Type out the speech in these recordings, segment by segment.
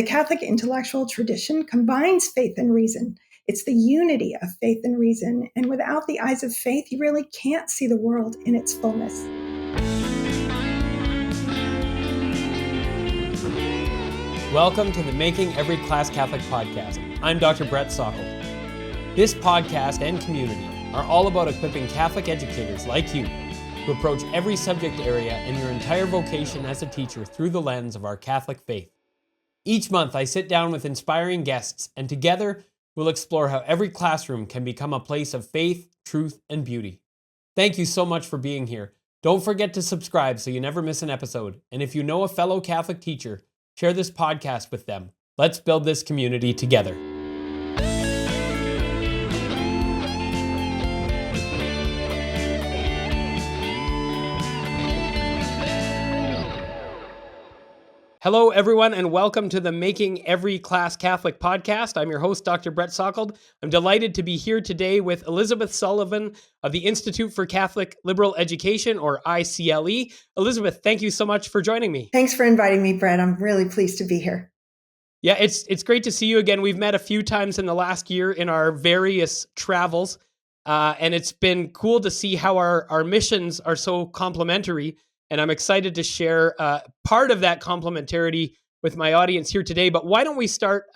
The Catholic intellectual tradition combines faith and reason. It's the unity of faith and reason, and without the eyes of faith, you really can't see the world in its fullness. Welcome to the Making Every Class Catholic podcast. I'm Dr. Brett Sockel. This podcast and community are all about equipping Catholic educators like you to approach every subject area and your entire vocation as a teacher through the lens of our Catholic faith. Each month, I sit down with inspiring guests, and together we'll explore how every classroom can become a place of faith, truth, and beauty. Thank you so much for being here. Don't forget to subscribe so you never miss an episode. And if you know a fellow Catholic teacher, share this podcast with them. Let's build this community together. Hello, everyone, and welcome to the Making Every Class Catholic podcast. I'm your host, Dr. Brett Sockel. I'm delighted to be here today with Elisabeth Sullivan of the Institute for Catholic Liberal Education, or ICLE. Elisabeth, thank you so much for joining me. Thanks for inviting me, Brett. I'm really pleased to be here. Yeah, it's great to see you again. We've met a few times in the last year in our various travels, and it's been cool to see how our missions are so complementary. And I'm excited to share part of that complementarity with my audience here today. But why don't we start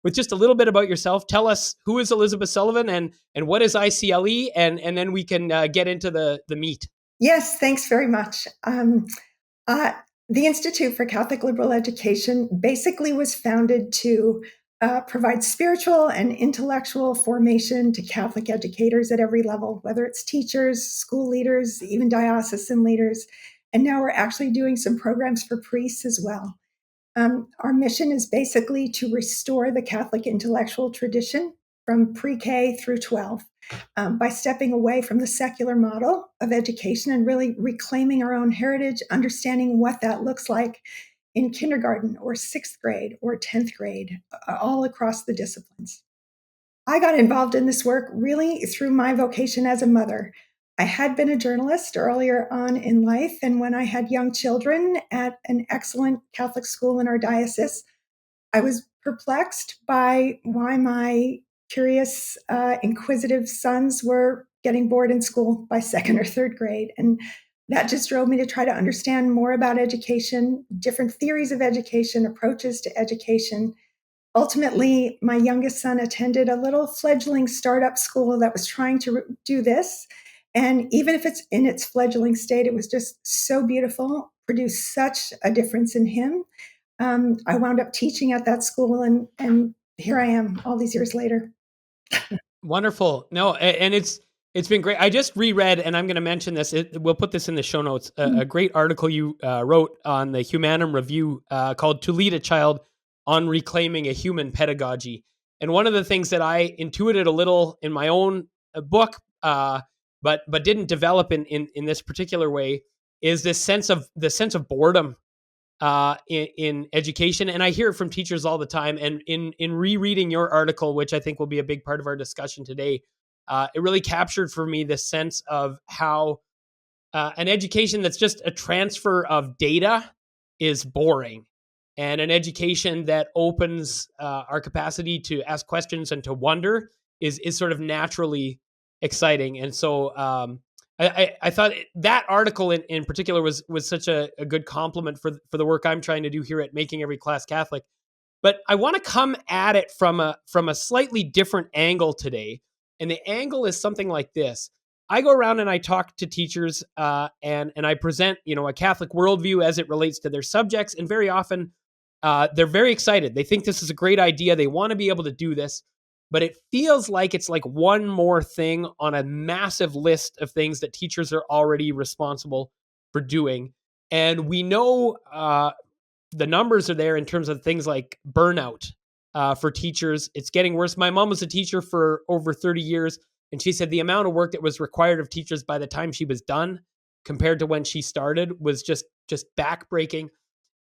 with just a little bit about yourself? Tell us, who is Elisabeth Sullivan and what is ICLE? And then we can get into the meat. Yes, thanks very much. The Institute for Catholic Liberal Education basically was founded to provide spiritual and intellectual formation to Catholic educators at every level, whether it's teachers, school leaders, even diocesan leaders. And now we're actually doing some programs for priests as well. Our mission is basically to restore the Catholic intellectual tradition from pre-K through 12 by stepping away from the secular model of education and really reclaiming our own heritage, understanding what that looks like in kindergarten or 6th grade or 10th grade, all across the disciplines. I got involved in this work really through my vocation as a mother. I had been a journalist earlier on in life, and when I had young children at an excellent Catholic school in our diocese, I was perplexed by why my curious, inquisitive sons were getting bored in school by 2nd or 3rd grade. And that just drove me to try to understand more about education, different theories of education, approaches to education. Ultimately, my youngest son attended a little fledgling startup school that was trying to do this. And even if it's in its fledgling state, it was just so beautiful, produced such a difference in him. I wound up teaching at that school, and here I am all these years later. Wonderful. No, and it's been great. I just reread, and I'm going to mention this. We'll put this in the show notes. A great article you wrote on the Humanum Review called "To Lead a Child on Reclaiming a Human Pedagogy." And one of the things that I intuited a little in my own book, but didn't develop in this particular way, is the sense of boredom in education. And I hear it from teachers all the time. And in rereading your article, which I think will be a big part of our discussion today, it really captured for me the sense of how an education that's just a transfer of data is boring, and an education that opens our capacity to ask questions and to wonder is sort of naturally exciting. And so I thought that article in particular was such a good compliment for the work I'm trying to do here at Making Every Class Catholic. But I want to come at it from a slightly different angle today. And the angle is something like this. I go around and I talk to teachers and I present, a Catholic worldview as it relates to their subjects. And very often they're very excited. They think this is a great idea. They want to be able to do this. But it feels like it's like one more thing on a massive list of things that teachers are already responsible for doing. And we know the numbers are there in terms of things like burnout for teachers. It's getting worse. My mom was a teacher for over 30 years, and she said the amount of work that was required of teachers by the time she was done compared to when she started was just backbreaking.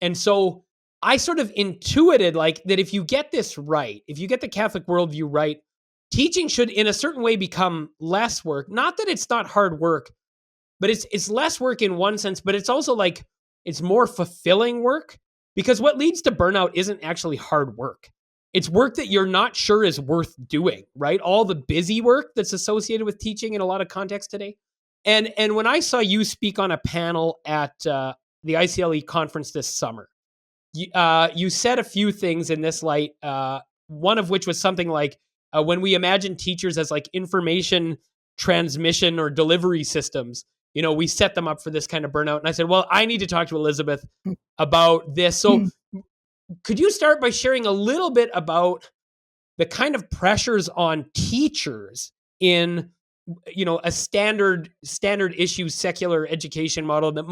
And so I sort of intuited like that if you get this right, if you get the Catholic worldview right, teaching should in a certain way become less work. Not that it's not hard work, but it's less work in one sense, but it's also like it's more fulfilling work Because what leads to burnout isn't actually hard work. It's work that you're not sure is worth doing, right? All the busy work that's associated with teaching in a lot of contexts today. And when I saw you speak on a panel at the ICLE conference this summer, you said a few things in this light. One of which was something like, when we imagine teachers as like information transmission or delivery systems, we set them up for this kind of burnout. And I said, well, I need to talk to Elisabeth about this. So could you start by sharing a little bit about the kind of pressures on teachers in a standard issue secular education model that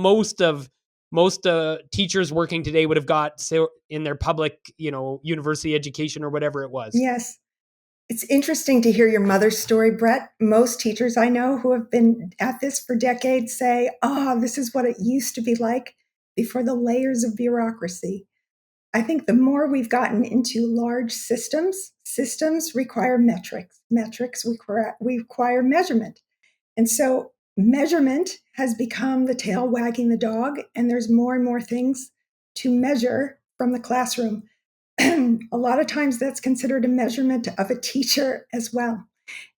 most teachers working today would have got in their public university education or whatever it was? Yes. It's interesting to hear your mother's story, Brett. Most teachers I know who have been at this for decades say, this is what it used to be like before the layers of bureaucracy. I think the more we've gotten into large systems require metrics. Metrics require measurement. And so measurement has become the tail wagging the dog, and there's more and more things to measure from the classroom. A lot of times that's considered a measurement of a teacher as well.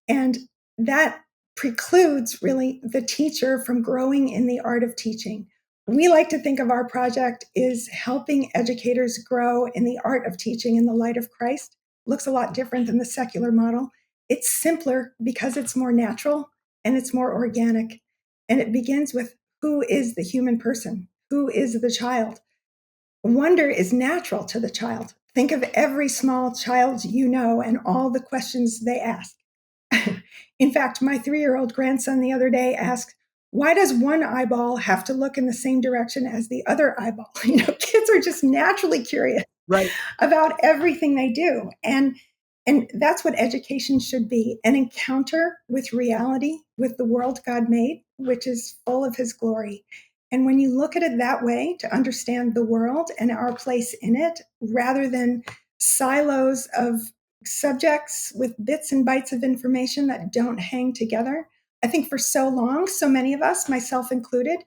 And that precludes really the teacher from growing in the art of teaching. We like to think of our project as helping educators grow in the art of teaching in the light of Christ. Looks a lot different than the secular model. It's simpler because it's more natural and it's more organic. And it begins with, who is the human person? Who is the child? Wonder is natural to the child. Think of every small child and all the questions they ask. In fact, my 3-year-old grandson the other day asked, why does one eyeball have to look in the same direction as the other eyeball? Kids are just naturally curious about everything they do. And that's what education should be, an encounter with reality, with the world God made, which is full of his glory. And when you look at it that way, to understand the world and our place in it, rather than silos of subjects with bits and bytes of information that don't hang together, I think for so long, so many of us, myself included,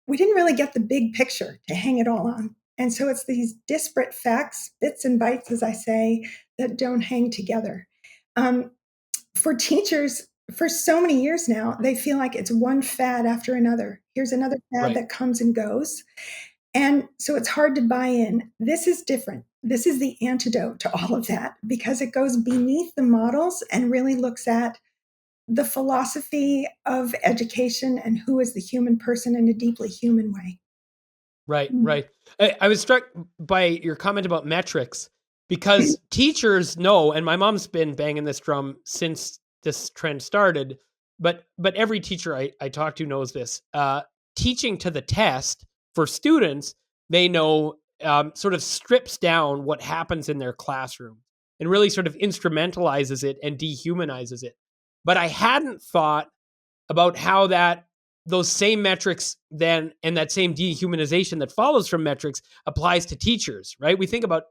we didn't really get the big picture to hang it all on. And so it's these disparate facts, bits and bytes, as I say, that don't hang together. For teachers, for so many years now, they feel like it's one fad after another. Here's another fad that comes and goes. And so it's hard to buy in. This is different. This is the antidote to all of that, because it goes beneath the models and really looks at the philosophy of education and who is the human person in a deeply human way. Right. I was struck by your comment about metrics, because teachers know, and my mom's been banging this drum since this trend started, but every teacher I talk to knows this. Teaching to the test for students, they know, sort of strips down what happens in their classroom and really sort of instrumentalizes it and dehumanizes it. But I hadn't thought about how those same metrics then, and that same dehumanization that follows from metrics, applies to teachers, right? We think about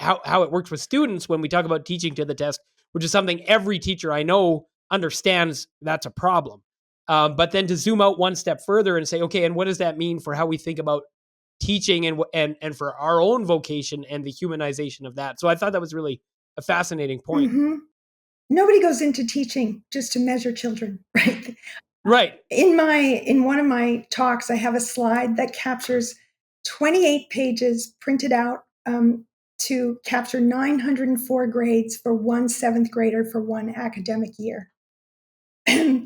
how it works with students when we talk about teaching to the test, which is something every teacher I know understands that's a problem. But then to zoom out one step further and say, okay, and what does that mean for how we think about teaching and for our own vocation and the humanization of that? So I thought that was really a fascinating point. Mm-hmm. Nobody goes into teaching just to measure children, right? Right. In one of my talks, I have a slide that captures 28 pages printed out to capture 904 grades for one 7th grader for one academic year.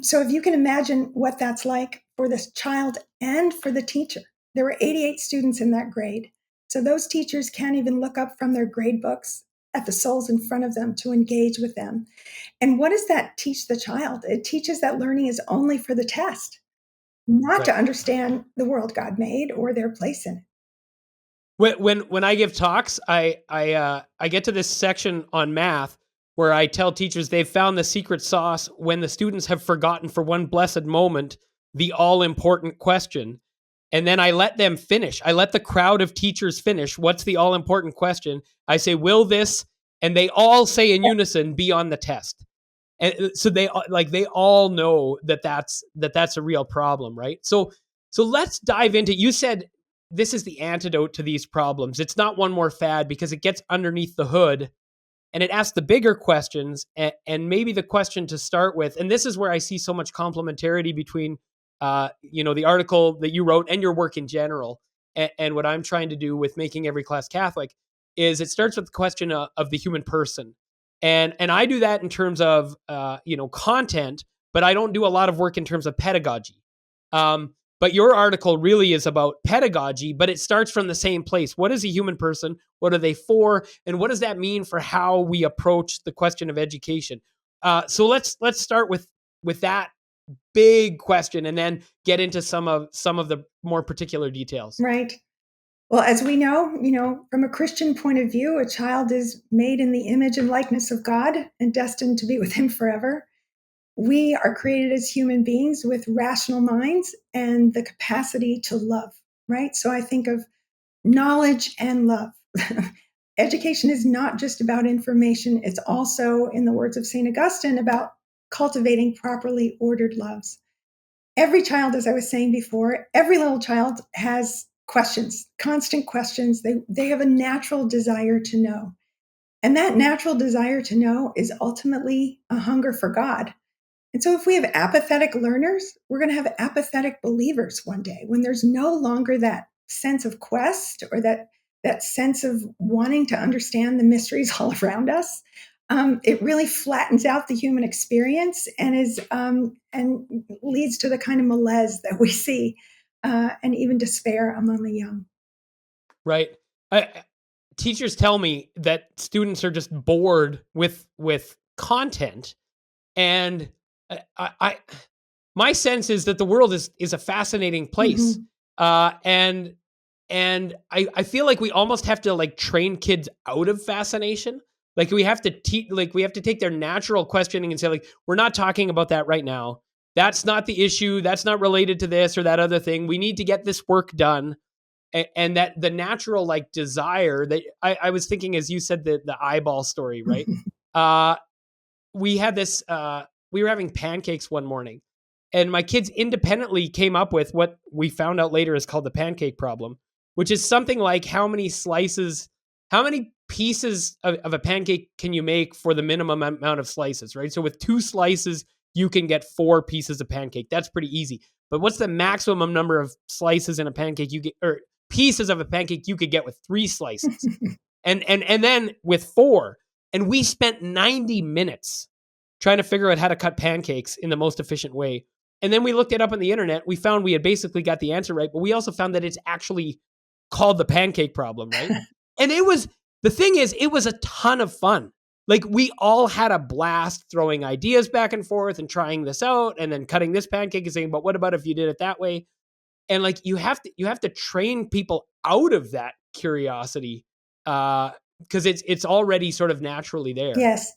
So if you can imagine what that's like for this child and for the teacher, there were 88 students in that grade. So those teachers can't even look up from their grade books at the souls in front of them to engage with them. And what does that teach the child? It teaches that learning is only for the test, not to understand the world God made or their place in it. When I give talks, I get to this section on math where I tell teachers they've found the secret sauce when the students have forgotten for one blessed moment the all-important question. And then I let them finish. I let the crowd of teachers finish. What's the all-important question? I say, will this? And they all say in unison, be on the test. And so they all know that's a real problem, right? So let's dive into, you said this is the antidote to these problems. It's not one more fad because it gets underneath the hood and it asks the bigger questions. And maybe the question to start with, and this is where I see so much complementarity between, the article that you wrote and your work in general, and what I'm trying to do with making every class Catholic, is it starts with the question of the human person, and I do that in terms of content, but I don't do a lot of work in terms of pedagogy. But your article really is about pedagogy, but it starts from the same place. What is a human person? What are they for? And what does that mean for how we approach the question of education? So let's start with that big question, and then get into some of the more particular details. Right. Well, as we know, from a Christian point of view, a child is made in the image and likeness of God and destined to be with him forever. We are created as human beings with rational minds and the capacity to love, right? So I think of knowledge and love. Education is not just about information, it's also, in the words of St. Augustine, about cultivating properly ordered loves. Every child, as I was saying before, every little child has questions, constant questions. They have a natural desire to know. And that natural desire to know is ultimately a hunger for God. And so, if we have apathetic learners, we're going to have apathetic believers one day when there's no longer that sense of quest or that sense of wanting to understand the mysteries all around us. It really flattens out the human experience and leads to the kind of malaise that we see and even despair among the young. Right. Teachers tell me that students are just bored with content, and I my sense is that the world is a fascinating place, Mm-hmm. and I feel like we almost have to like train kids out of fascination. Like we have to we have to take their natural questioning and say like, we're not talking about that right now. That's not the issue. That's not related to this or that other thing. We need to get this work done. And that the natural like desire that I was thinking as you said the eyeball story, right? Uh, we had this we were having pancakes one morning, and my kids independently came up with what we found out later is called the pancake problem, which is something like how many pieces of a pancake can you make for the minimum amount of slices, right? So with 2 slices you can get 4 pieces of pancake. That's pretty easy. But what's the maximum number of slices in a pancake you get, or pieces of a pancake you could get with 3 slices? And then with 4, and we spent 90 minutes trying to figure out how to cut pancakes in the most efficient way. And then we looked it up on the internet. We found we had basically got the answer right, but we also found that it's actually called the pancake problem, right? And the thing is, it was a ton of fun. Like we all had a blast throwing ideas back and forth and trying this out and then cutting this pancake and saying, but what about if you did it that way? And like you have to train people out of that curiosity, because it's already sort of naturally there. Yes.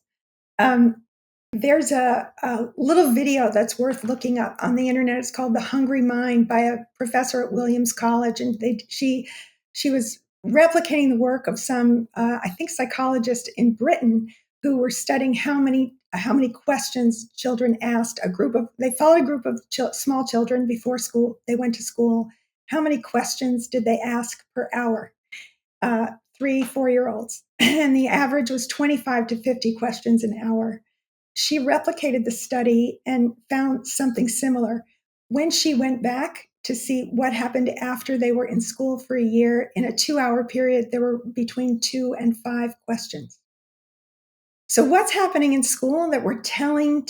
Um, there's a little video that's worth looking up on the internet. It's called "The Hungry Mind" by a professor at Williams College, and she was replicating the work of some I think psychologists in Britain who were studying how many questions children asked. They followed a group of small children before school. They went to school. How many questions did they ask per hour? 3, 4-year-olds, and the average was 25 to 50 questions an hour. She replicated the study and found something similar. When she went back to see what happened after they were in school for a year, in a 2-hour period, there were between 2 and 5 questions. So, what's happening in school that we're telling,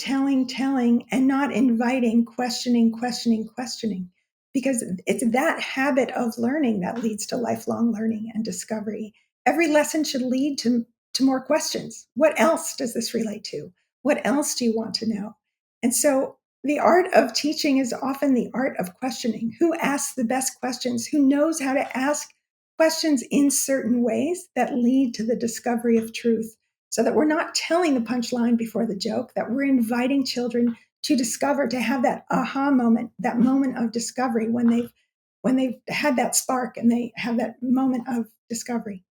and not inviting questioning, questioning, questioning? Because it's that habit of learning that leads to lifelong learning and discovery. Every lesson should lead to more questions. What else does this relate to? What else do you want to know? And so the art of teaching is often the art of questioning. Who asks the best questions? Who knows how to ask questions in certain ways that lead to the discovery of truth? So that we're not telling the punchline before the joke, that we're inviting children to discover, to have that aha moment, that moment of discovery when they've had that spark and they have that moment of discovery.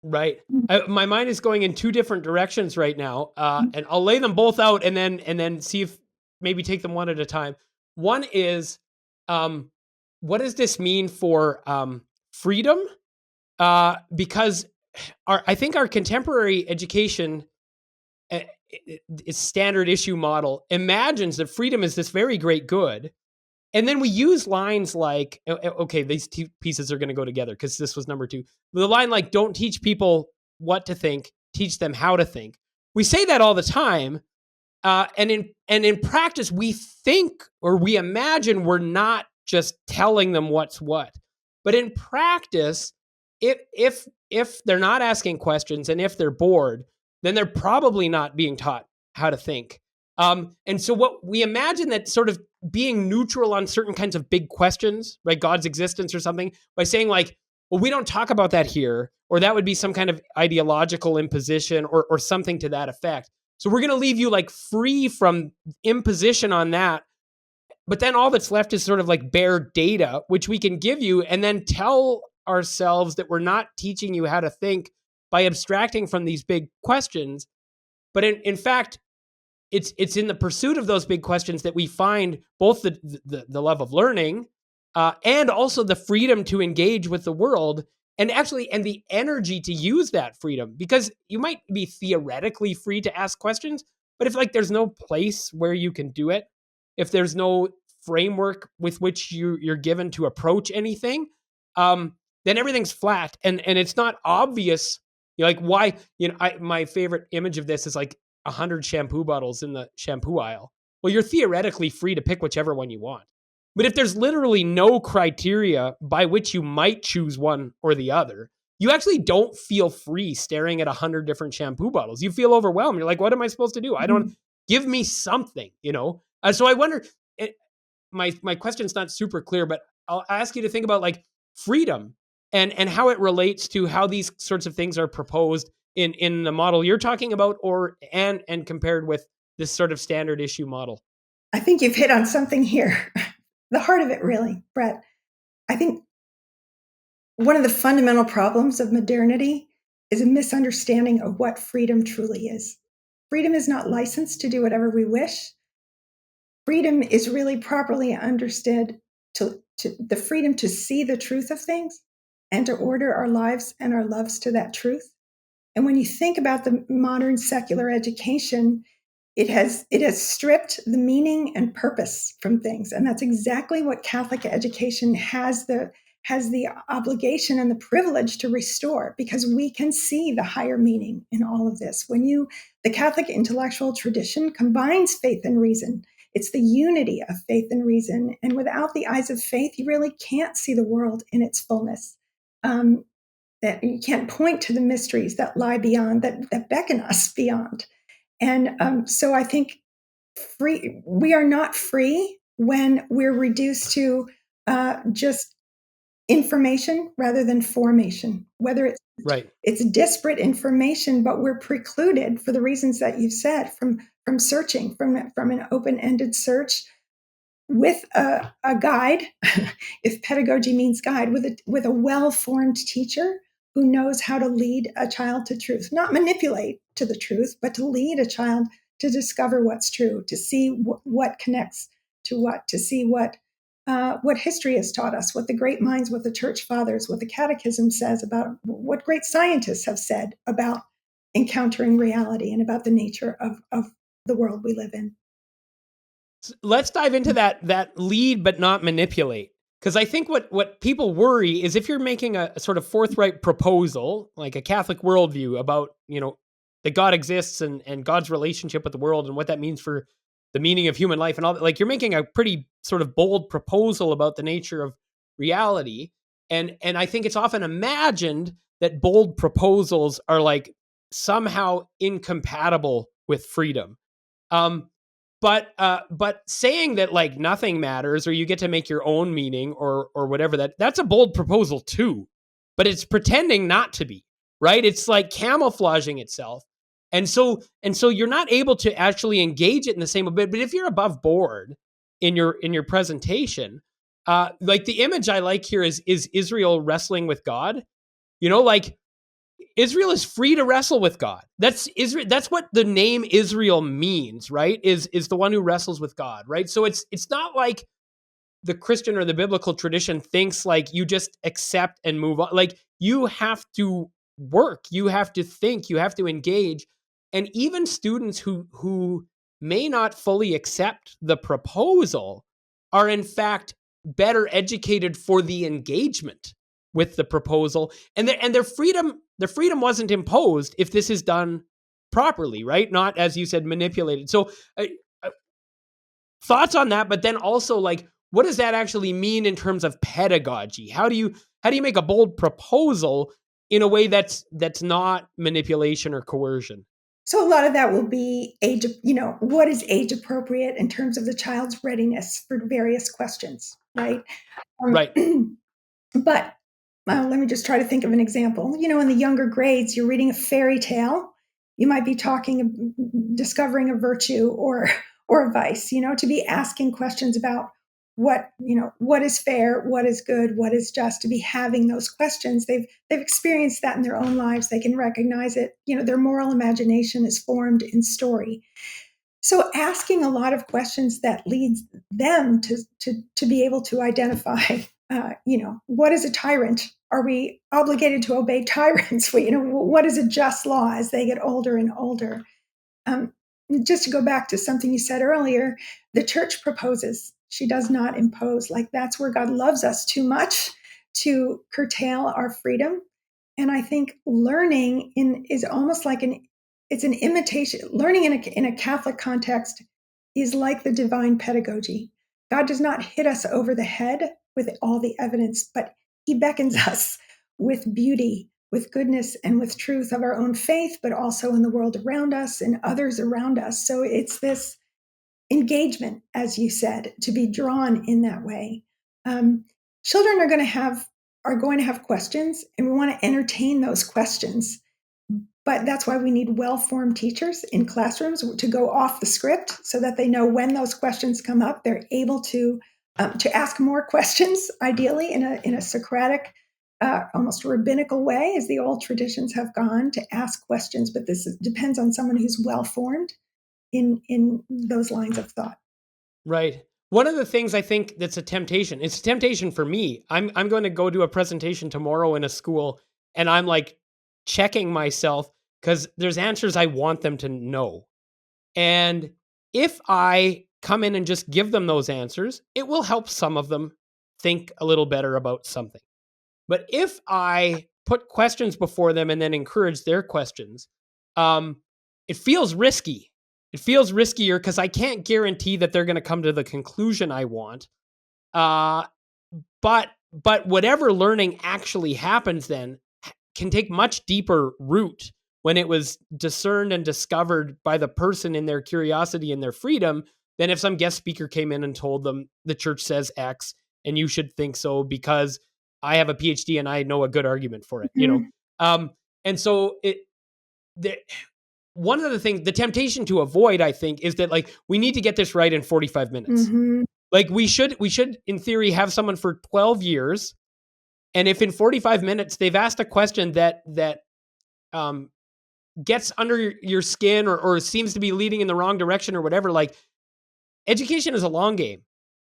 Right. My mind is going in 2 different directions right now, and I'll lay them both out and then see if maybe take them one at a time. One is, what does this mean for freedom, because I think our contemporary education standard issue model imagines that freedom is this very great good. And then we use lines like, okay, these two pieces are going to go together because this was number 2. The line like, don't teach people what to think, teach them how to think. We say that all the time. And in practice, we think or we imagine we're not just telling them what's what. But in practice, if they're not asking questions and if they're bored, then they're probably not being taught how to think. And so what we imagine that sort of being neutral on certain kinds of big questions, right? God's existence or something, by saying like, well, we don't talk about that here, or that would be some kind of ideological imposition or something to that effect. So we're going to leave you like free from imposition on that. But then all that's left is sort of like bare data, which we can give you and then tell ourselves that we're not teaching you how to think by abstracting from these big questions. But in fact, it's in the pursuit of those big questions that we find both the love of learning and also the freedom to engage with the world and the energy to use that freedom, because you might be theoretically free to ask questions, but if like there's no place where you can do it, if there's no framework with which you're given to approach anything, then everything's flat and it's not obvious. Like why, my favorite image of this is like 100 shampoo bottles in the shampoo aisle. Well, you're theoretically free to pick whichever one you want. But if there's literally no criteria by which you might choose one or the other, you actually don't feel free staring at 100 different shampoo bottles. You feel overwhelmed. You're like, what am I supposed to do? I don't, give me something, So I wonder, my question's not super clear, but I'll ask you to think about like freedom and how it relates to how these sorts of things are proposed in the model you're talking about, and compared with this sort of standard issue model. I think you've hit on something here. The heart of it, really, Brett. I think one of the fundamental problems of modernity is a misunderstanding of what freedom truly is. Freedom is not license to do whatever we wish. Freedom is really properly understood to the freedom to see the truth of things and to order our lives and our loves to that truth. And when you think about the modern secular education, it has stripped the meaning and purpose from things. And that's exactly what Catholic education has the obligation and the privilege to restore, because we can see the higher meaning in all of this. The Catholic intellectual tradition combines faith and reason. It's the unity of faith and reason. And without the eyes of faith, you really can't see the world in its fullness. That you can't point to the mysteries that lie beyond, that beckon us beyond. And so I think we are not free when we're reduced to just information rather than formation, whether it's disparate information, but we're precluded, for the reasons that you've said, from searching, from an open-ended search with a guide, if pedagogy means guide, with a well-formed teacher who knows how to lead a child to truth, not manipulate to the truth, but to lead a child to discover what's true, to see what connects to what, to see what history has taught us, what the great minds, what the church fathers, what the catechism says about, what great scientists have said about encountering reality and about the nature of the world we live in. Let's dive into that lead but not manipulate. Because I think what people worry is if you're making a sort of forthright proposal, like a Catholic worldview about, that God exists and God's relationship with the world and what that means for the meaning of human life and all that, like you're making a pretty sort of bold proposal about the nature of reality. And I think it's often imagined that bold proposals are like somehow incompatible with freedom. But saying that like nothing matters or you get to make your own meaning or whatever, that's a bold proposal too, but it's pretending not to be, right? It's like camouflaging itself. And so you're not able to actually engage it in the same way. But if you're above board in your presentation, like the image I like here is Israel wrestling with God, like Israel is free to wrestle with God. That's Israel. That's what the name Israel means, right? Is the one who wrestles with God, right? So it's not like the Christian or the biblical tradition thinks like you just accept and move on. Like you have to work, you have to think, you have to engage. And even students who may not fully accept the proposal are in fact better educated for the engagement with the proposal, and their freedom wasn't imposed if this is done properly, right? Not, as you said, manipulated. So thoughts on that, but then also like, what does that actually mean in terms of pedagogy? How do you make a bold proposal in a way that's not manipulation or coercion? So a lot of that will be age, what is age appropriate in terms of the child's readiness for various questions, right? Right. But let me just try to think of an example. In the younger grades, you're reading a fairy tale. You might be discovering a virtue or a vice. To be asking questions about what is fair, what is good, what is just. To be having those questions, they've experienced that in their own lives. They can recognize it. Their moral imagination is formed in story. So asking a lot of questions that leads them to be able to identify, what is a tyrant? Are we obligated to obey tyrants? What is a just law as they get older and older? Um, just to go back to something you said earlier, the church proposes. She does not impose. Like that's where God loves us too much to curtail our freedom. And I think learning is almost like it's an imitation. Learning in a Catholic context is like the divine pedagogy. God does not hit us over the head with all the evidence, but he beckons us with beauty, with goodness, and with truth of our own faith, but also in the world around us and others around us. So it's this engagement, as you said, to be drawn in that way. Children are going to have questions, and we want to entertain those questions. But that's why we need well-formed teachers in classrooms to go off the script so that they know when those questions come up, they're able to ask more questions, ideally in a Socratic, almost rabbinical way, as the old traditions have gone, to ask questions. But depends on someone who's well-formed in those lines of thought. Right. One of the things I think that's a temptation, it's a temptation for me. I'm going to go do a presentation tomorrow in a school, and I'm like checking myself because there's answers I want them to know. And if I come in and just give them those answers, it will help some of them think a little better about something. But if I put questions before them and then encourage their questions, it feels risky. It feels riskier because I can't guarantee that they're going to come to the conclusion I want. But whatever learning actually happens then can take much deeper root when it was discerned and discovered by the person in their curiosity and their freedom than if some guest speaker came in and told them the church says X and you should think so because I have a PhD and I know a good argument for it, And so one of the things, the temptation to avoid, I think, is that like we need to get this right in 45 minutes. Mm-hmm. Like we should in theory have someone for 12 years, and if in 45 minutes they've asked a question that gets under your skin or seems to be leading in the wrong direction or whatever, like education is a long game.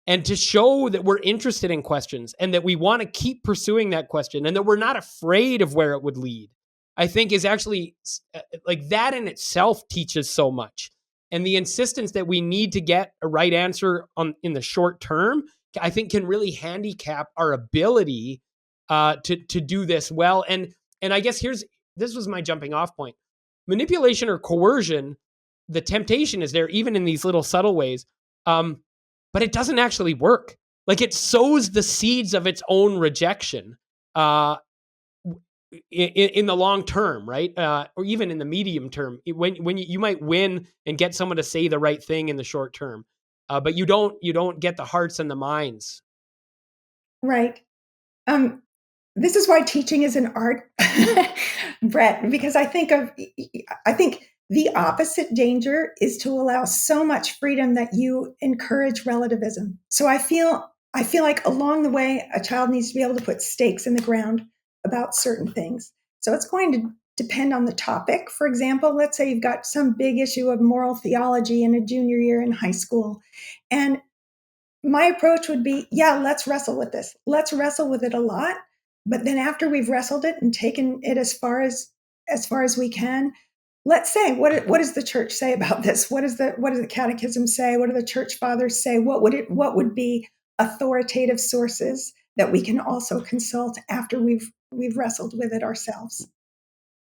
And to show that we're interested in questions and that we want to keep pursuing that question and that we're not afraid of where it would lead, I think is actually like that in itself teaches so much. And the insistence that we need to get a right answer in the short term, I think can really handicap our ability to do this well. And I guess this was my jumping off point. Manipulation or coercion, the temptation is there even in these little subtle ways. But it doesn't actually work. Like it sows the seeds of its own rejection in the long term, right? Or even in the medium term, when you might win and get someone to say the right thing in the short term, but you don't get the hearts and the minds. Right. This is why teaching is an art, Brett, because I think the opposite danger is to allow so much freedom that you encourage relativism. So I feel like along the way, a child needs to be able to put stakes in the ground about certain things. So it's going to depend on the topic. For example, let's say you've got some big issue of moral theology in a junior year in high school, and my approach would be, yeah, let's wrestle with this. Let's wrestle with it a lot. But then after we've wrestled it and taken it as far as we can, let's say, what does the church say about this? What does the catechism say? What do the church fathers say? What would be authoritative sources that we can also consult after we've wrestled with it ourselves?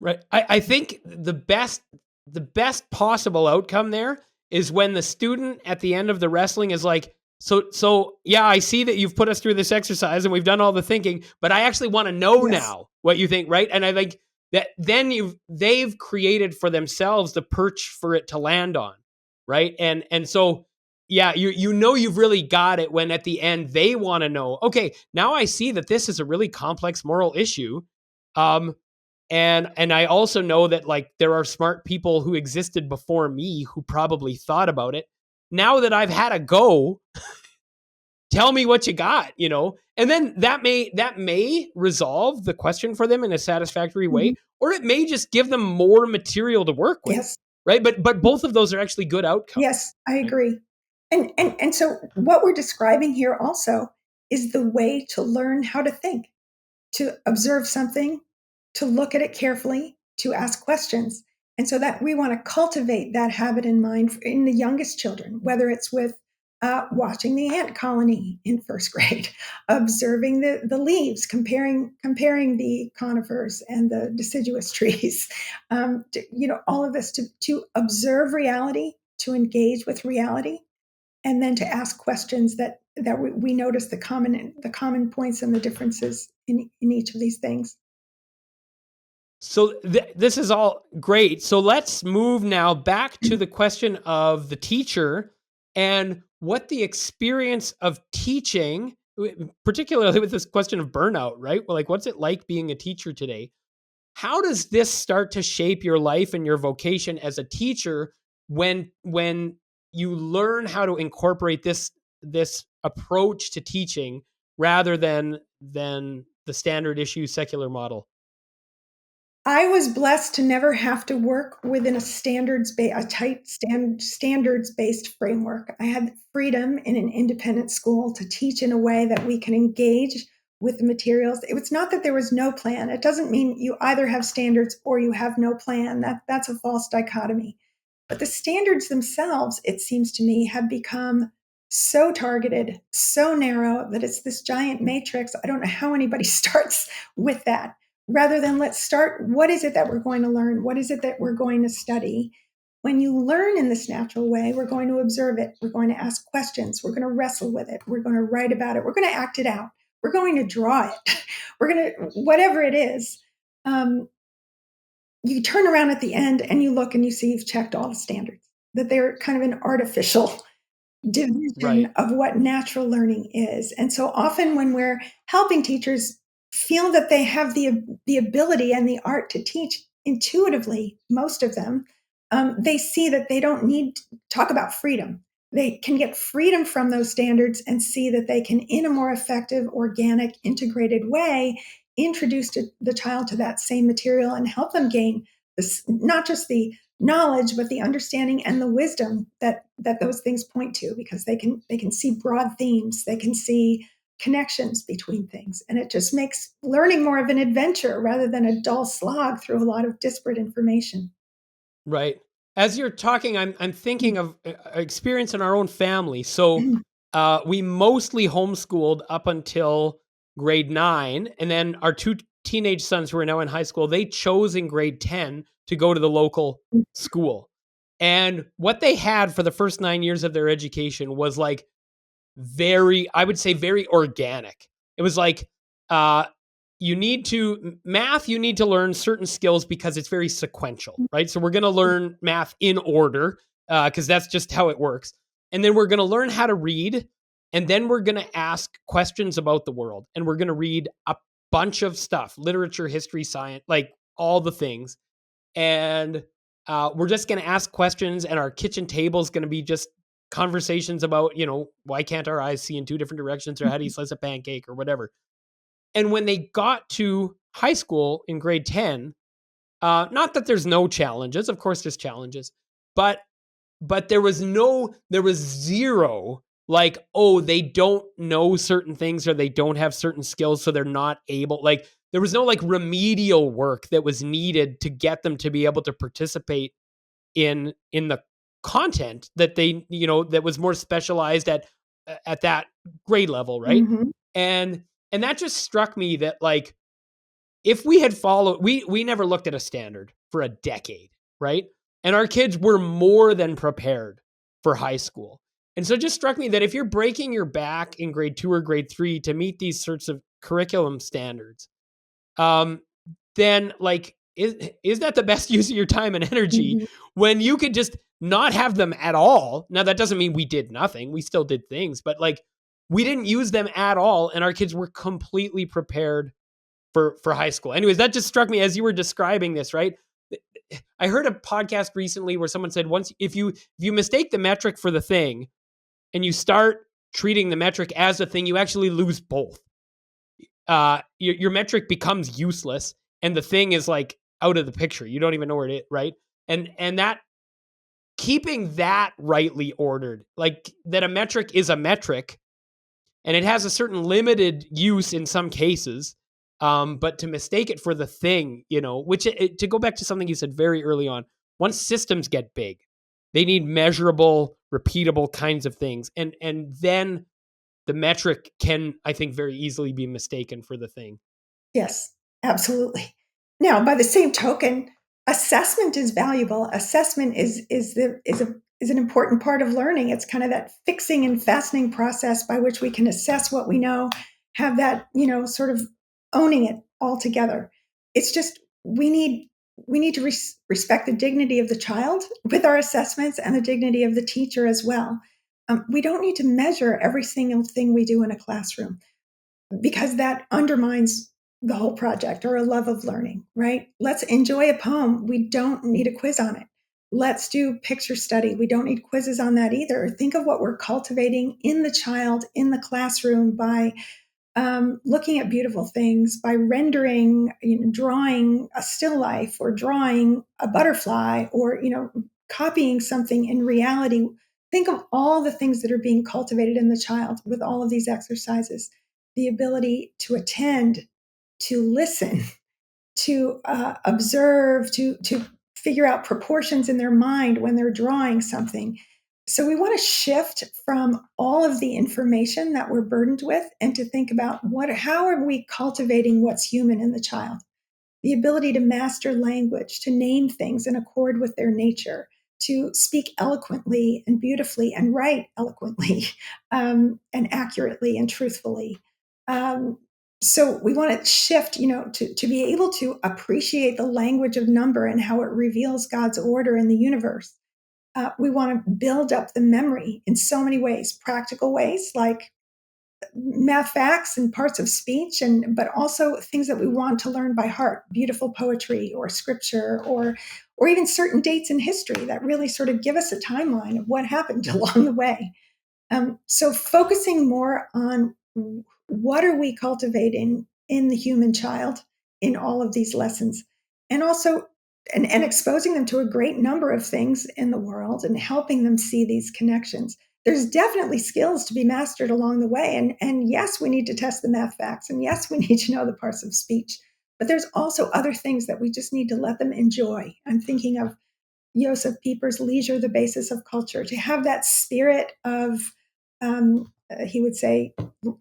Right. I think the best possible outcome there is when the student at the end of the wrestling is like, so yeah, I see that you've put us through this exercise and we've done all the thinking, but I actually want to know Yes. now what you think, right? And I think that then they've created for themselves the perch for it to land on, right? And so yeah, you've really got it when at the end they want to know, okay, now I see that this is a really complex moral issue. Um, and I also know that like there are smart people who existed before me who probably thought about it. Now that I've had a go, tell me what you got, and then that may resolve the question for them in a satisfactory Mhm. way, or it may just give them more material to work with, Yes. right? But both of those are actually good outcomes, Yes, I right? agree. And so what we're describing here also is the way to learn how to think, to observe something, to look at it carefully, to ask questions. And so that we want to cultivate that habit in mind in the youngest children, whether it's with watching the ant colony in first grade, observing the leaves, comparing the conifers and the deciduous trees, all of this to observe reality, to engage with reality, and then to ask questions that we notice the common points and the differences in each of these things. So this is all great. So let's move now back to the question of the teacher and what the experience of teaching, particularly with this question of burnout, right? Well, like, what's it like being a teacher today? How does this start to shape your life and your vocation as a teacher when you learn how to incorporate this approach to teaching rather than the standard issue secular model? I was blessed to never have to work within a tight standards based framework. I had freedom in an independent school to teach in a way that we can engage with the materials. It was not that there was no plan. It doesn't mean you either have standards or you have no plan. That's a false dichotomy. But the standards themselves, it seems to me, have become so targeted, so narrow that it's this giant matrix. I don't know how anybody starts with that. Rather than let's start, what is it that we're going to learn? What is it that we're going to study? When you learn in this natural way, we're going to observe it. We're going to ask questions. We're going to wrestle with it. We're going to write about it. We're going to act it out. We're going to draw it. We're going to, whatever it is. Um, you turn around at the end and you look and you see you've checked all the standards, that they're kind of an artificial division Right. of what natural learning is. And so often when we're helping teachers feel that they have the ability and the art to teach intuitively, most of them, they see that they don't need to talk about freedom. They can get freedom from those standards and see that they can, in a more effective, organic, integrated way, introduce the child to that same material and help them gain this, not just the knowledge but the understanding and the wisdom that those things point to, because they can see broad themes, they can see connections between things, and it just makes learning more of an adventure rather than a dull slog through a lot of disparate information. Right. As you're talking, I'm thinking of experience in our own family. So we mostly homeschooled up until grade 9, and then our two teenage sons who are now in high school, they chose in grade 10 to go to the local school. And what they had for the first 9 years of their education was like very, I would say, very organic. It was like, uh, you need to learn certain skills because it's very sequential, right? So we're going to learn math in order because that's just how it works. And then we're going to learn how to read. And then we're going to ask questions about the world. And we're going to read a bunch of stuff, literature, history, science, like all the things. And we're just going to ask questions. And our kitchen table is going to be just conversations about, why can't our eyes see in two different directions, or how do you slice a pancake, or whatever. And when they got to high school in grade 10, not that there's no challenges, of course there's challenges, but there was zero like, oh, they don't know certain things or they don't have certain skills, so they're not able. Like, there was no like remedial work that was needed to get them to be able to participate in the content that they, that was more specialized at that grade level, right? Mm-hmm. And that just struck me that, like, if we had followed, we never looked at a standard for a decade, right? And our kids were more than prepared for high school. And so it just struck me that if you're breaking your back in grade 2 or grade 3 to meet these sorts of curriculum standards, um, then, like, is that the best use of your time and energy Mm-hmm. when you could just not have them at all? Now, that doesn't mean we did nothing. We still did things, but like, we didn't use them at all, and our kids were completely prepared for high school. Anyways, that just struck me as you were describing this, right? I heard a podcast recently where someone said, once if you mistake the metric for the thing and you start treating the metric as a thing, you actually lose both. Your metric becomes useless and the thing is like out of the picture. You don't even know where it is, right? And that, keeping that rightly ordered, like that a metric is a metric and it has a certain limited use in some cases. But to mistake it for the thing, which, to go back to something you said very early on, once systems get big, they need measurable, repeatable kinds of things. And then the metric can, I think, very easily be mistaken for the thing. Yes, absolutely. Now, by the same token, assessment is valuable. Assessment is an important part of learning. It's kind of that fixing and fastening process by which we can assess what we know, have that, sort of owning it all together. It's just we need to respect the dignity of the child with our assessments and the dignity of the teacher as well. We don't need to measure every single thing we do in a classroom, because that undermines the whole project or a love of learning, right? Let's enjoy a poem. We don't need a quiz on it. Let's do picture study. We don't need quizzes on that either. Think of what we're cultivating in the child, in the classroom, by looking at beautiful things, by rendering, drawing a still life or drawing a butterfly, or, copying something in reality. Think of all the things that are being cultivated in the child with all of these exercises. The ability to attend, to listen, to observe, to figure out proportions in their mind when they're drawing something. So we want to shift from all of the information that we're burdened with and to think about how are we cultivating what's human in the child? The ability to master language, to name things in accord with their nature, to speak eloquently and beautifully and write eloquently, and accurately and truthfully. Um, so we want to shift, to be able to appreciate the language of number and how it reveals God's order in the universe. We want to build up the memory in so many ways, practical ways like math facts and parts of speech, but also things that we want to learn by heart, beautiful poetry or scripture, or even certain dates in history that really sort of give us a timeline of what happened along the way. So focusing more on what are we cultivating in the human child in all of these lessons, and also and exposing them to a great number of things in the world and helping them see these connections. There's definitely skills to be mastered along the way. And yes, we need to test the math facts. And yes, we need to know the parts of speech. But there's also other things that we just need to let them enjoy. I'm thinking of Joseph Pieper's Leisure, the Basis of Culture, to have that spirit of, he would say,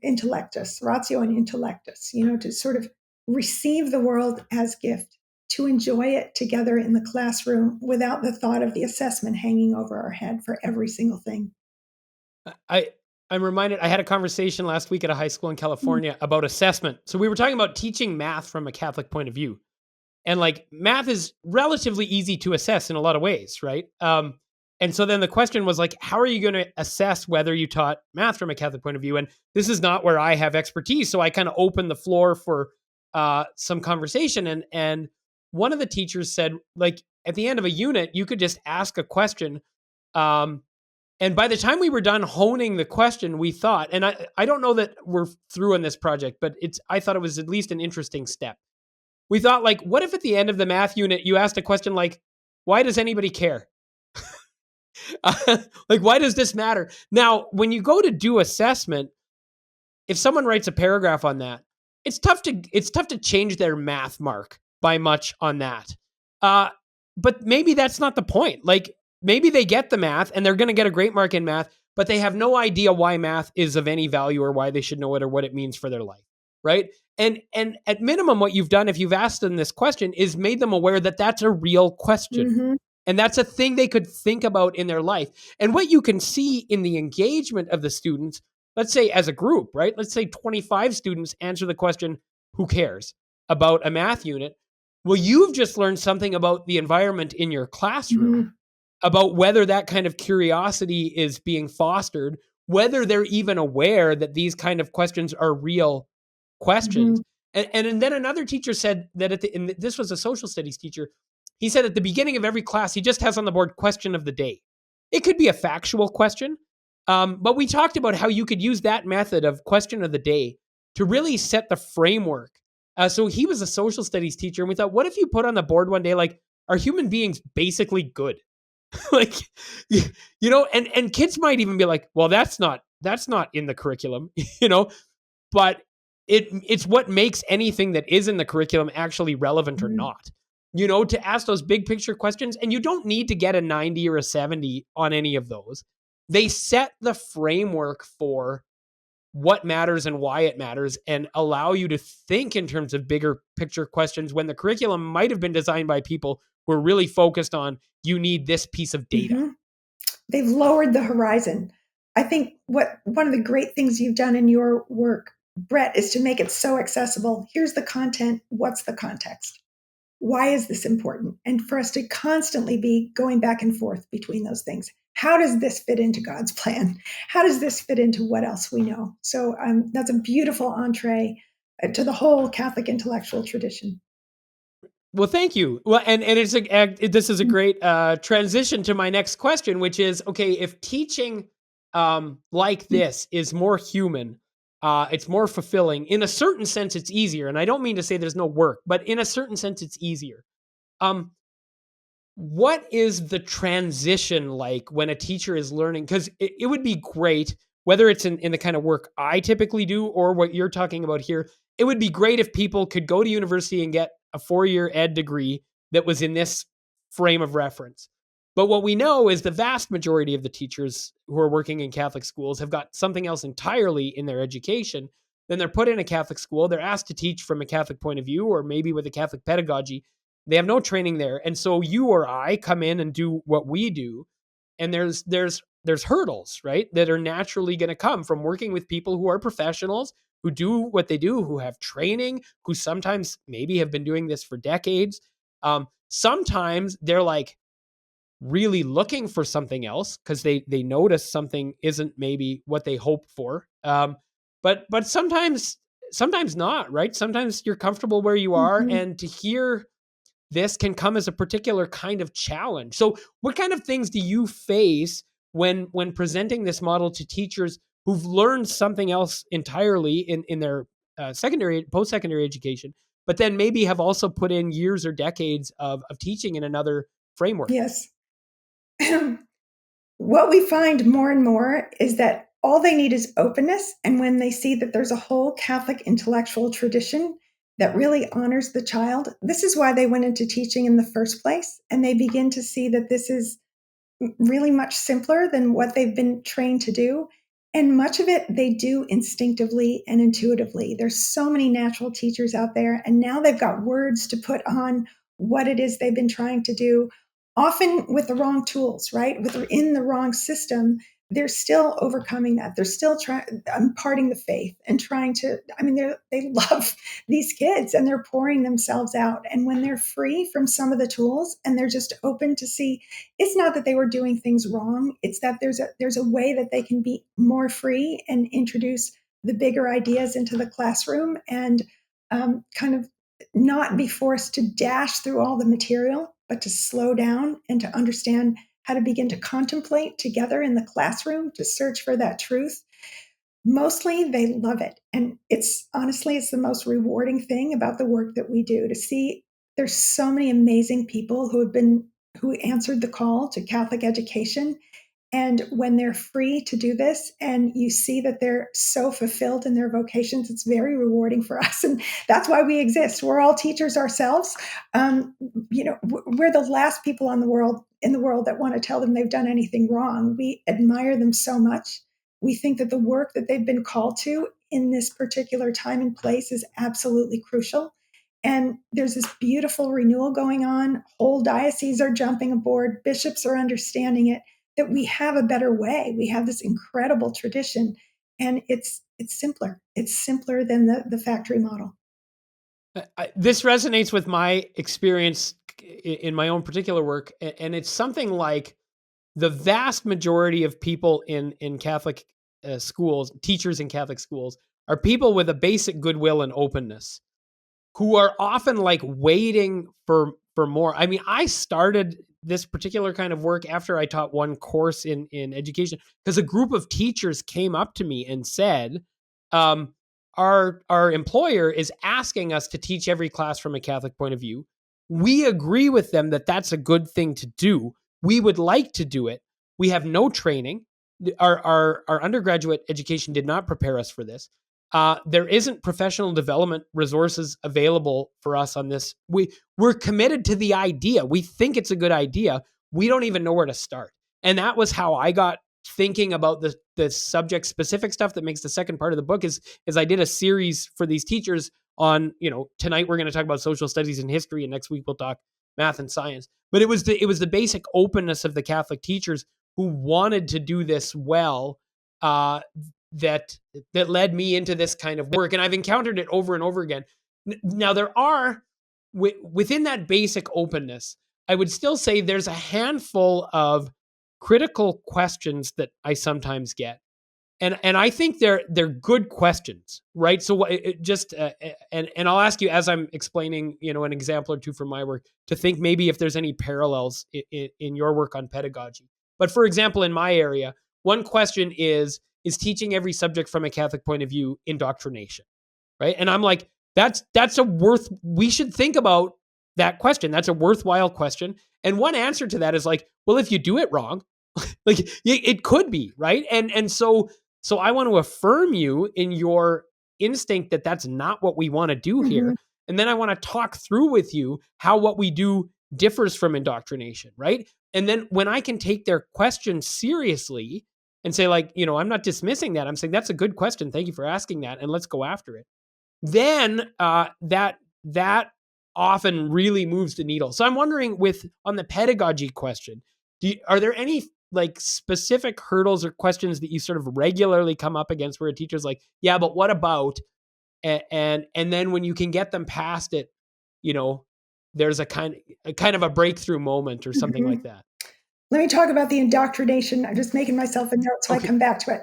intellectus, ratio and intellectus, to sort of receive the world as gift, to enjoy it together in the classroom without the thought of the assessment hanging over our head for every single thing. I I'm reminded, I had a conversation last week at a high school in California about assessment. So we were talking about teaching math from a Catholic point of view. And like, math is relatively easy to assess in a lot of ways, right? And so then the question was like, how are you going to assess whether you taught math from a Catholic point of view? And this is not where I have expertise. So I kind of opened the floor for some conversation. And one of the teachers said, like, at the end of a unit, you could just ask a question. And by the time we were done honing the question, we thought, and I don't know that we're through on this project, but I thought it was at least an interesting step. We thought, like, what if at the end of the math unit, you asked a question like, why does anybody care? Like, why does this matter? Now, when you go to do assessment, if someone writes a paragraph on that, it's tough to change their math mark by much on that. Uh, but maybe that's not the point. Like, maybe they get the math and they're going to get a great mark in math, but they have no idea why math is of any value or why they should know it or what it means for their life, right? And at minimum, what you've done if you've asked them this question is made them aware that that's a real question. Mm-hmm. And that's a thing they could think about in their life. And what you can see in the engagement of the students, let's say as a group, right? Let's say 25 students answer the question, who cares, about a math unit. Well, you've just learned something about the environment in your classroom, Mm-hmm. about whether that kind of curiosity is being fostered, whether they're even aware that these kind of questions are real questions. Mm-hmm. And then another teacher said that and this was a social studies teacher. He said at the beginning of every class, he just has on the board question of the day. It could be a factual question, but we talked about how you could use that method of question of the day to really set the framework. So he was a social studies teacher, and we thought, what if you put on the board one day, like, are human beings basically good? Like, and kids might even be like, well, that's not in the curriculum, but it's what makes anything that is in the curriculum actually relevant or not. To ask those big picture questions, and you don't need to get a 90 or a 70 on any of those. They set the framework for what matters and why it matters and allow you to think in terms of bigger picture questions when the curriculum might have been designed by people who are really focused on you need this piece of data. Mm-hmm. They've lowered the horizon. I think one of the great things you've done in your work, Brett, is to make it so accessible. Here's the content. What's the context? Why is this important? And for us to constantly be going back and forth between those things. How does this fit into God's plan? How does this fit into what else we know? So that's a beautiful entree to the whole Catholic intellectual tradition. Well, thank you. Well, and this is a great transition to my next question, which is, okay, if teaching like this is more human, it's more fulfilling. In a certain sense, it's easier, and I don't mean to say there's no work, but in a certain sense, it's easier. Um, what is the transition like when a teacher is learning? Because it would be great, whether it's in the kind of work I typically do or what you're talking about here, it would be great if people could go to university and get a 4-year ed degree that was in this frame of reference. But what we know is the vast majority of the teachers who are working in Catholic schools have got something else entirely in their education. Then they're put in a Catholic school. They're asked to teach from a Catholic point of view, or maybe with a Catholic pedagogy. They have no training there. And so you or I come in and do what we do. And there's hurdles, right? That are naturally going to come from working with people who are professionals, who do what they do, who have training, who sometimes maybe have been doing this for decades. Sometimes they're like really looking for something else because they notice something isn't maybe what they hoped for. But sometimes not, right? Sometimes you're comfortable where you are, Mm-hmm. and to hear this can come as a particular kind of challenge. So what kind of things do you face when presenting this model to teachers who've learned something else entirely in their secondary, post-secondary education, but then maybe have also put in years or decades of teaching in another framework? Yes. What we find more and more is that all they need is openness. And when they see that there's a whole Catholic intellectual tradition that really honors the child, this is why they went into teaching in the first place. And they begin to see that this is really much simpler than what they've been trained to do. And much of it they do instinctively and intuitively. There's so many natural teachers out there, and now they've got words to put on what it is they've been trying to do, often with the wrong tools, right? Within the wrong system. They're still overcoming that. They're still trying, imparting the faith and trying to, they love these kids and they're pouring themselves out. And when they're free from some of the tools and they're just open to see, it's not that they were doing things wrong. It's that there's a way that they can be more free and introduce the bigger ideas into the classroom and kind of not be forced to dash through all the material, but to slow down and to understand how to begin to contemplate together in the classroom to search for that truth. Mostly they love it. And it's honestly, it's the most rewarding thing about the work that we do to see there's so many amazing people who have been who answered the call to Catholic education. And when they're free to do this and you see that they're so fulfilled in their vocations, it's very rewarding for us. And that's why we exist. We're all teachers ourselves. We're the last people in the world that want to tell them they've done anything wrong. We admire them so much. We think that the work that they've been called to in this particular time and place is absolutely crucial. And there's this beautiful renewal going on. Whole dioceses are jumping aboard. Bishops are understanding it, that we have a better way. We have this incredible tradition, and it's simpler. It's simpler than the factory model. This resonates with my experience in my own particular work, and it's something like the vast majority of people in Catholic schools, teachers in Catholic schools, are people with a basic goodwill and openness, who are often like waiting for more. I mean, I started this particular kind of work after I taught one course in education, because a group of teachers came up to me and said, our employer is asking us to teach every class from a Catholic point of view. We agree with them that that's a good thing to do. We would like to do it. We have no training. Our undergraduate education did not prepare us for this. There isn't professional development resources available for us on this. We're committed to the idea. We think it's a good idea. We don't even know where to start. And that was how I got thinking about the subject specific stuff that makes the second part of the book is I did a series for these teachers on, tonight we're going to talk about social studies and history, and next week we'll talk math and science. But it was the basic openness of the Catholic teachers who wanted to do this well, that led me into this kind of work. And I've encountered it over and over again. Now, there are, within that basic openness, I would still say there's a handful of critical questions that I sometimes get. And I think they're good questions, right? So and I'll ask you, as I'm explaining, an example or two from my work, to think maybe if there's any parallels in your work on pedagogy. But for example, in my area, one question is teaching every subject from a Catholic point of view indoctrination, right? And I'm like, we should think about that question. That's a worthwhile question. And one answer to that is like, well, if you do it wrong, like it could be, right? And so I want to affirm you in your instinct that that's not what we want to do here. Mm-hmm. And then I want to talk through with you how what we do differs from indoctrination, right? And then when I can take their question seriously and say, like, I'm not dismissing that. I'm saying that's a good question. Thank you for asking that. And let's go after it. Then that often really moves the needle. So I'm wondering, on the pedagogy question, are there any like specific hurdles or questions that you sort of regularly come up against where a teacher's like, yeah, but what about, and then when you can get them past it, there's a kind of a breakthrough moment or something like that. Let me talk about the indoctrination. I'm just making myself a note so I come back to it.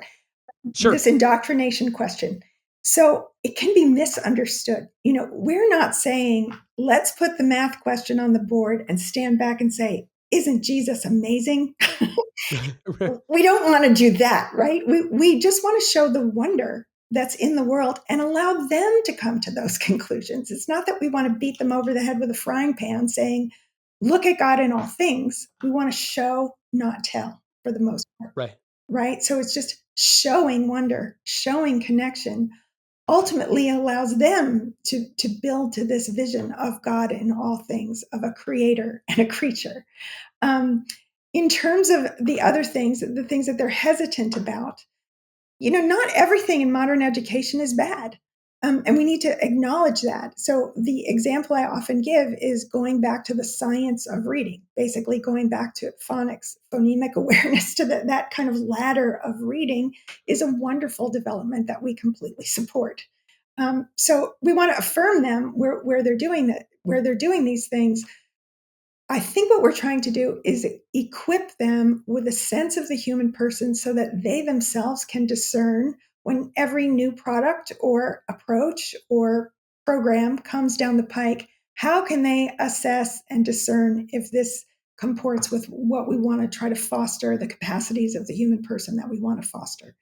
Sure. This indoctrination question. So it can be misunderstood. We're not saying, let's put the math question on the board and stand back and say, isn't Jesus amazing? We don't want to do that, right? We just want to show the wonder that's in the world and allow them to come to those conclusions. It's not that we want to beat them over the head with a frying pan saying, look at God in all things. We want to show, not tell, for the most part. Right? So it's just showing wonder, showing connection, ultimately allows them to build to this vision of God in all things, of a creator and a creature. In terms of the other things, the things that they're hesitant about, not everything in modern education is bad. And we need to acknowledge that. So the example I often give is going back to the science of reading, basically going back to phonics, phonemic awareness, to that kind of ladder of reading is a wonderful development that we completely support. So we want to affirm them where they're doing that, where they're doing these things. I think what we're trying to do is equip them with a sense of the human person so that they themselves can discern when every new product or approach or program comes down the pike. How can they assess and discern if this comports with what we want to try to foster, the capacities of the human person that we want to foster?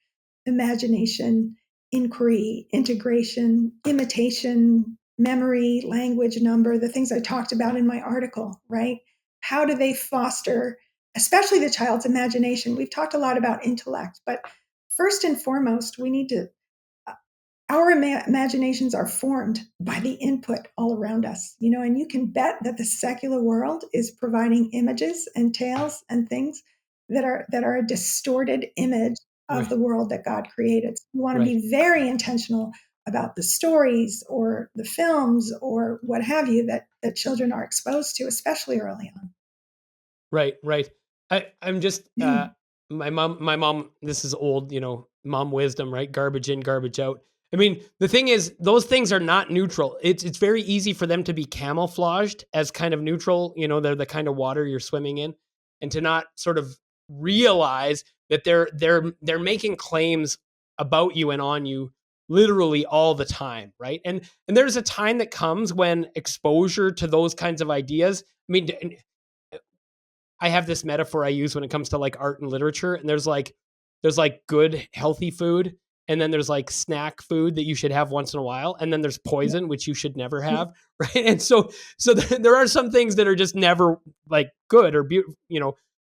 Imagination, inquiry, integration, imitation, memory, language, number, the things I talked about in my article, right? how do they foster, especially the child's imagination? We've talked a lot about intellect, but first and foremost, we need to our imaginations are formed by the input all around us, and you can bet that the secular world is providing images and tales and things that are a distorted image of Right. the world that God created. So you want to Right. be very intentional about the stories or the films or what have you that children are exposed to, especially early on. Right. Right. I'm just my mom, this is old, mom wisdom, right? Garbage in, garbage out. I mean, the thing is, those things are not neutral. It's very easy for them to be camouflaged as kind of neutral. They're the kind of water you're swimming in, and to not sort of realize that they're making claims about you and on you literally all the time, right? And there's a time that comes when exposure to those kinds of ideas. I mean, I have this metaphor I use when it comes to like art and literature, and there's like good healthy food, and then there's like snack food that you should have once in a while, and then there's Yeah. poison which you should never have, right? And so there are some things that are just never like good or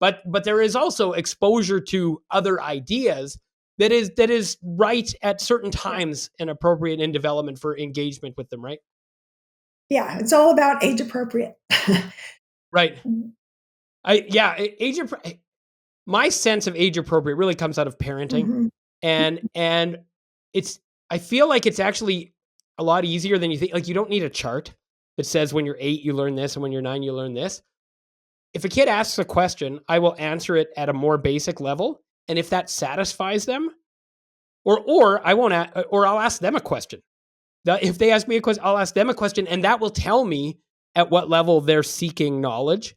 but there is also exposure to other ideas that is right at certain Yeah. times and appropriate in development for engagement with them, right? Yeah, it's all about age appropriate. Right. Age my sense of age appropriate really comes out of parenting, Mhm. and it's I feel like it's actually a lot easier than you think. Like, you don't need a chart that says when you're 8 you learn this and when you're 9 you learn this. If a kid asks a question, I will answer it at a more basic level, and if that satisfies them, or I won't or I'll ask them a question. If they ask me a question, I'll ask them a question, and that will tell me at what level they're seeking knowledge,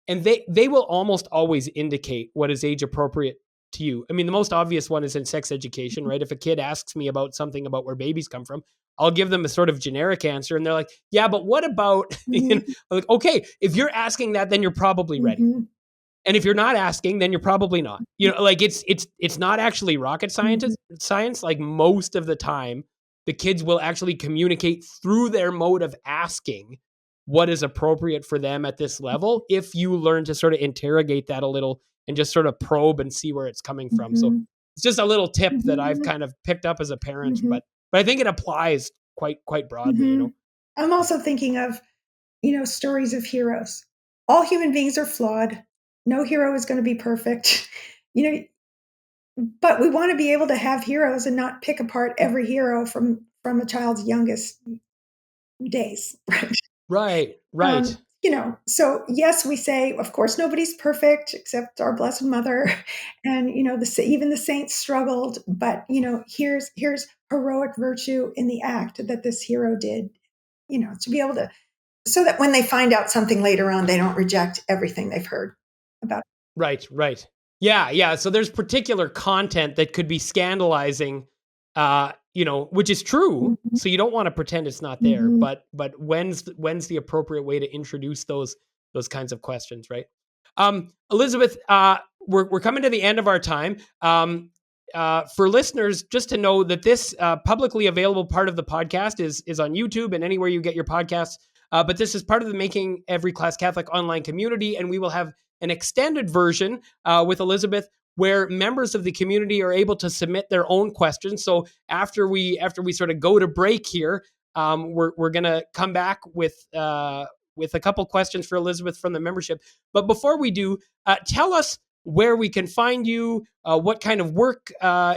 and they will almost always indicate what is age appropriate to you. I mean, the most obvious one is in sex education, right? If a kid asks me about something about where babies come from, I'll give them a sort of generic answer, and they're like, "Yeah, but what about?" Mhm. Like, okay, if you're asking that, then you're probably ready. Mhm. And if you're not asking, then you're probably not. Like, it's not actually rocket Mhm. science. Like, most of the time, the kids will actually communicate through their mode of asking what is appropriate for them at this level if you learn to sort of interrogate that a little and just sort of probe and see where it's coming from. So Mhm. it's just a little tip that I've Mhm. kind of picked up as a parent, Mhm. but I think it applies quite broadly. Mhm. I'm also thinking of, stories of heroes. All human beings are flawed. No hero is going to be perfect. You know, but we want to be able to have heroes and not pick apart every hero from a child's youngest days, right? Right, right, So yes, we say, of course, nobody's perfect except our Blessed Mother, and even the saints struggled. But here's heroic virtue in the act that this hero did. To be able to, so that when they find out something later on, they don't reject everything they've heard about. right. Yeah. So there's particular content that could be scandalizing, which is true. Mhm. So you don't want to pretend it's not there. Mhm. But when's the appropriate way to introduce those kinds of questions, right? Elisabeth, we're coming to the end of our time. For listeners, just to know that this publicly available part of the podcast is on YouTube and anywhere you get your podcasts. But this is part of the Making Every Class Catholic online community, and we will have an extended version with Elisabeth where members of the community are able to submit their own questions. So after we sort of go to break here, we're gonna come back with a couple questions for Elisabeth from the membership. But before we do, tell us where we can find you, what kind of work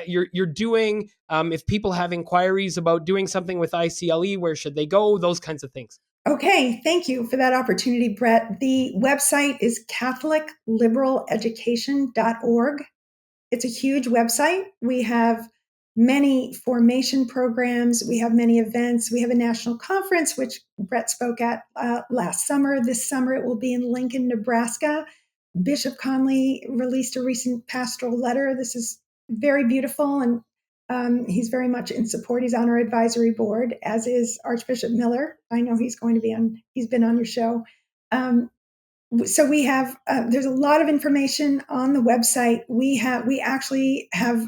you're doing. If people have inquiries about doing something with ICLE, where should they go? Those kinds of things. Okay, thank you for that opportunity, Brett. The website is catholicliberaleducation.org. It's a huge website. We have many formation programs. We have many events. We have a national conference, which Brett spoke at last summer. This summer, it will be in Lincoln, Nebraska. Bishop Conley released a recent pastoral letter. This is very beautiful, and he's very much in support. He's on our advisory board, as is Archbishop Miller. I know he's going to be on. He's been on your show. Um, so we have there's a lot of information on the website. We actually have,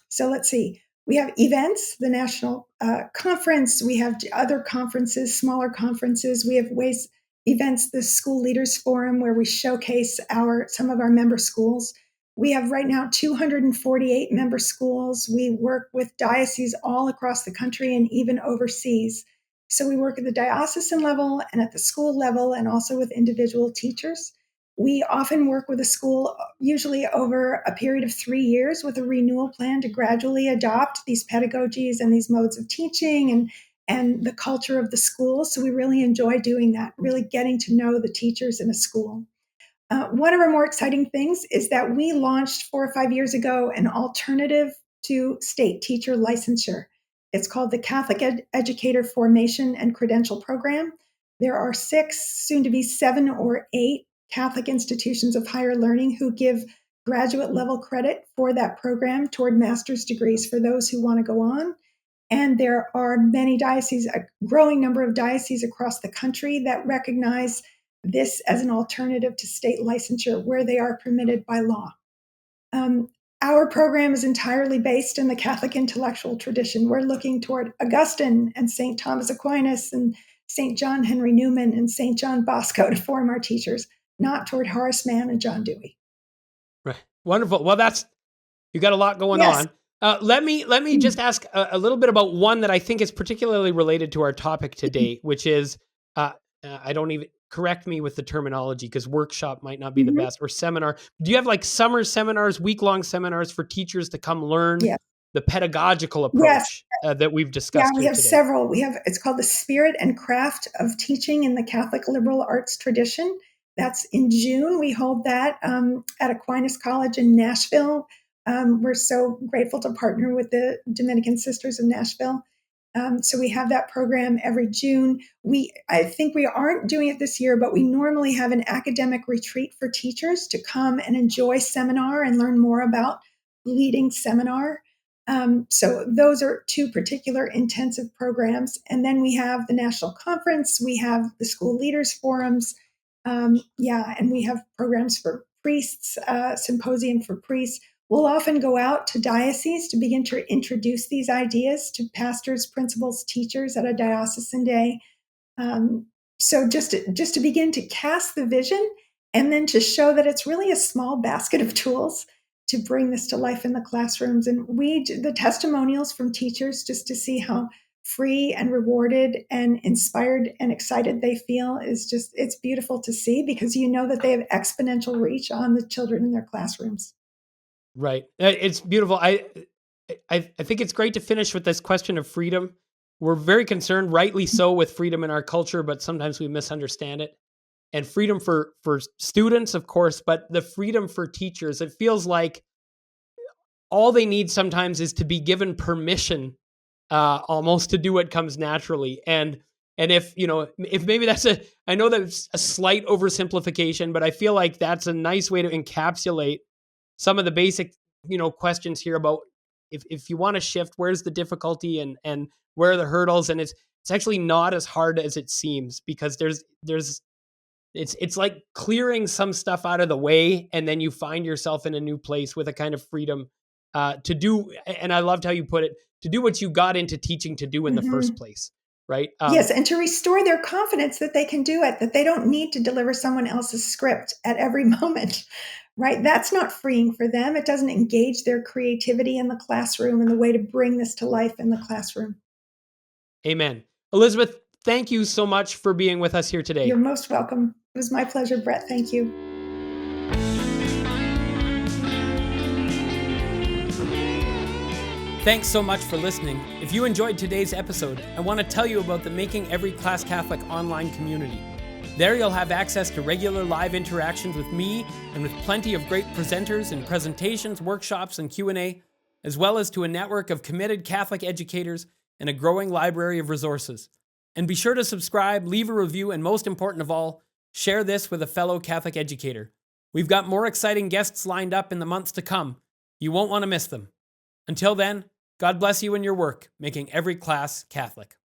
so let's see, we have events, the national conference, we have other conferences, smaller conferences, we have ways events, the School Leaders Forum, where we showcase some of our member schools. We have right now 248 member schools. We work with dioceses all across the country and even overseas. So we work at the diocesan level and at the school level and also with individual teachers. We often work with a school, usually over a period of 3 years, with a renewal plan to gradually adopt these pedagogies and these modes of teaching and the culture of the school. So we really enjoy doing that, really getting to know the teachers in a school. One of our more exciting things is that we launched 4 or 5 years ago an alternative to state teacher licensure. It's called the Catholic Educator Formation and Credential Program. There are 6, soon to be 7 or 8 Catholic institutions of higher learning who give graduate level credit for that program toward master's degrees for those who want to go on. And there are many dioceses, a growing number of dioceses across the country that recognize this as an alternative to state licensure where they are permitted by law. Our program is entirely based in the Catholic intellectual tradition. We're looking toward Augustine and St. Thomas Aquinas and St. John Henry Newman and St. John Bosco to form our teachers, not toward Horace Mann and John Dewey. Right. Wonderful. Well, you got a lot going Yes. on. Let me just ask a little bit about one that I think is particularly related to our topic today, which is, I don't even, correct me with the terminology because workshop might not be the best, or seminar. Do you have like summer seminars, week-long seminars for teachers to come learn the pedagogical approach that we've discussed we here have today? several. It's called the Spirit and Craft of Teaching in the Catholic Liberal Arts Tradition. That's in June. We hold that at Aquinas College in Nashville. We're so grateful to partner with the Dominican Sisters of Nashville. So we have that program every June. I think we aren't doing it this year, but we normally have an academic retreat for teachers to come and enjoy seminar and learn more about leading seminar. So those are 2 particular intensive programs. And then we have the National Conference, we have the School Leaders Forums, and we have programs for priests, symposium for priests. We'll often go out to dioceses to begin to introduce these ideas to pastors, principals, teachers at a diocesan day. So just to begin to cast the vision and then to show that it's really a small basket of tools to bring this to life in the classrooms. And the testimonials from teachers, just to see how free and rewarded and inspired and excited they feel, it's beautiful to see, because you know that they have exponential reach on the children in their classrooms. Right. It's beautiful. I think it's great to finish with this question of freedom. We're very concerned, rightly so, with freedom in our culture, but sometimes we misunderstand it. And freedom for students, of course, but the freedom for teachers, it feels like all they need sometimes is to be given permission, almost, to do what comes naturally. And if maybe I know that's a slight oversimplification, but I feel like that's a nice way to encapsulate some of the basic, questions here about if you want to shift, where's the difficulty and where are the hurdles? And it's actually not as hard as it seems, because it's like clearing some stuff out of the way, and then you find yourself in a new place with a kind of freedom to do. And I loved how you put it, to do what you got into teaching to do in the first place. Right. Yes. And to restore their confidence that they can do it, that they don't need to deliver someone else's script at every moment. Right. That's not freeing for them. It doesn't engage their creativity in the classroom and the way to bring this to life in the classroom. Amen. Elisabeth, thank you so much for being with us here today. You're most welcome. It was my pleasure, Brett. Thank you. Thanks so much for listening. If you enjoyed today's episode, I want to tell you about the Making Every Class Catholic online community. There you'll have access to regular live interactions with me and with plenty of great presenters and presentations, workshops, and Q&A, as well as to a network of committed Catholic educators and a growing library of resources. And be sure to subscribe, leave a review, and most important of all, share this with a fellow Catholic educator. We've got more exciting guests lined up in the months to come. You won't want to miss them. Until then, God bless you in your work, making every class Catholic.